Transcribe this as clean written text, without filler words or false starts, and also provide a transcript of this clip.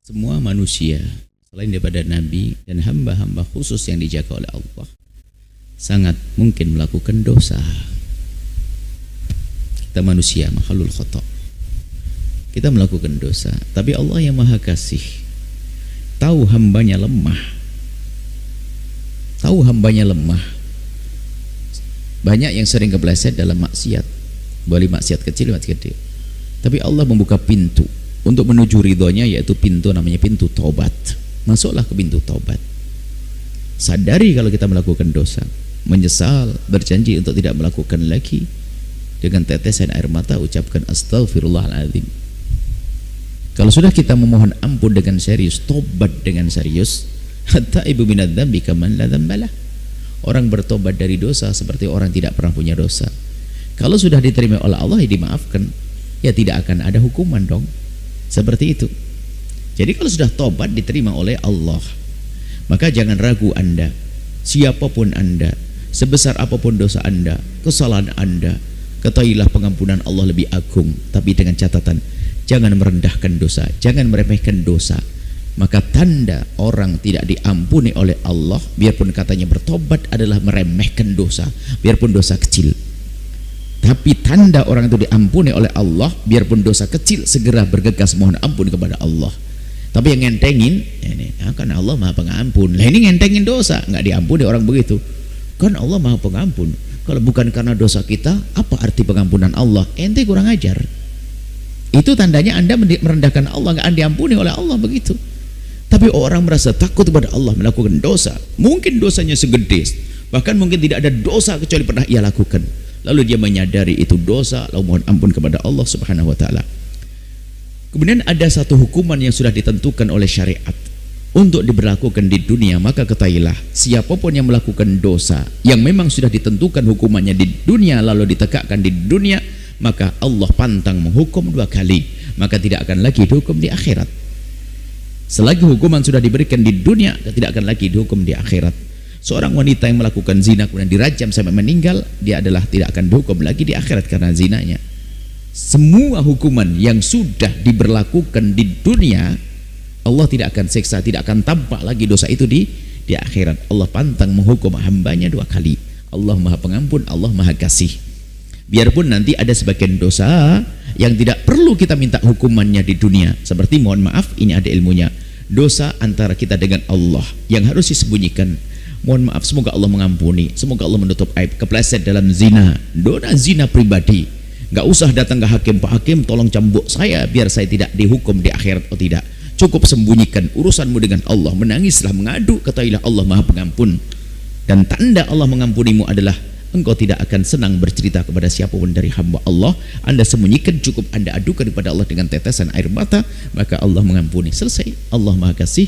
Semua manusia selain daripada Nabi dan hamba-hamba khusus yang dijaga oleh Allah sangat mungkin melakukan dosa. Kita manusia makhluk khata', kita melakukan dosa, tapi Allah yang maha kasih tahu hambanya lemah, banyak yang sering kepleset dalam maksiat, boleh maksiat kecil maksiat gede, tapi Allah membuka pintu untuk menuju ridhonya, yaitu pintu namanya pintu taubat. Masuklah ke pintu taubat, sadari kalau kita melakukan dosa, menyesal, berjanji untuk tidak melakukan lagi. Dengan tetesan air mata ucapkan astaghfirullahaladzim. Kalau sudah kita memohon ampun dengan serius, tobat dengan serius, hatta ibu minadz dzambi kaman la dzambalah. Orang bertobat dari dosa seperti orang tidak pernah punya dosa. Kalau sudah diterima oleh Allah, ya dimaafkan, ya tidak akan ada hukuman dong. Seperti itu. Jadi kalau sudah tobat diterima oleh Allah, maka jangan ragu Anda, siapapun Anda, sebesar apapun dosa Anda, kesalahan Anda, ketahuilah pengampunan Allah lebih agung. Tapi dengan catatan, jangan merendahkan dosa, jangan meremehkan dosa. Maka tanda orang tidak diampuni oleh Allah, biarpun katanya bertobat, adalah meremehkan dosa, biarpun dosa kecil. Tapi tanda orang itu diampuni oleh Allah, biarpun dosa kecil, segera bergegas mohon ampun kepada Allah. Tapi yang ngentengin, ini kan Allah maha pengampun, lah ini ngentengin dosa, nggak diampuni orang begitu. Kan Allah maha pengampun, kalau bukan karena dosa kita, apa arti pengampunan Allah? Ente kurang ajar. Itu tandanya Anda merendahkan Allah, nggak diampuni oleh Allah begitu. Tapi orang merasa takut kepada Allah, melakukan dosa, mungkin dosanya segede, bahkan mungkin tidak ada dosa kecuali pernah ia lakukan. Lalu dia menyadari itu dosa, lalu mohon ampun kepada Allah Subhanahu wa ta'ala. Kemudian ada satu hukuman yang sudah ditentukan oleh syariat untuk diberlakukan di dunia. Maka ketahuilah, siapapun yang melakukan dosa yang memang sudah ditentukan hukumannya di dunia lalu ditegakkan di dunia, maka Allah pantang menghukum 2 kali, maka tidak akan lagi dihukum di akhirat. Selagi hukuman sudah diberikan di dunia, tidak akan lagi dihukum di akhirat. Seorang wanita yang melakukan zina kemudian dirajam sampai meninggal, dia adalah tidak akan dihukum lagi di akhirat karena zinanya. Semua hukuman yang sudah diberlakukan di dunia, Allah tidak akan seksa, tidak akan tampak lagi dosa itu di akhirat. Allah pantang menghukum hambanya 2 kali. Allah maha pengampun, Allah maha kasih. Biarpun nanti ada sebagian dosa yang tidak perlu kita minta hukumannya di dunia, seperti mohon maaf, ini ada ilmunya, dosa antara kita dengan Allah yang harus disembunyikan. Mohon maaf, semoga Allah mengampuni, semoga Allah menutup aib, kepleset dalam zina, dosa zina pribadi, nggak usah datang ke hakim, Pak Hakim tolong cambuk saya biar saya tidak dihukum di akhirat. Oh tidak, cukup sembunyikan urusanmu dengan Allah, menangislah, mengadu, ketahuilah Allah maha pengampun. Dan tanda Allah mengampunimu adalah engkau tidak akan senang bercerita kepada siapapun dari hamba Allah. Anda sembunyikan, cukup Anda adukan kepada Allah dengan tetesan air mata, maka Allah mengampuni. Selesai. Allah maha kasih.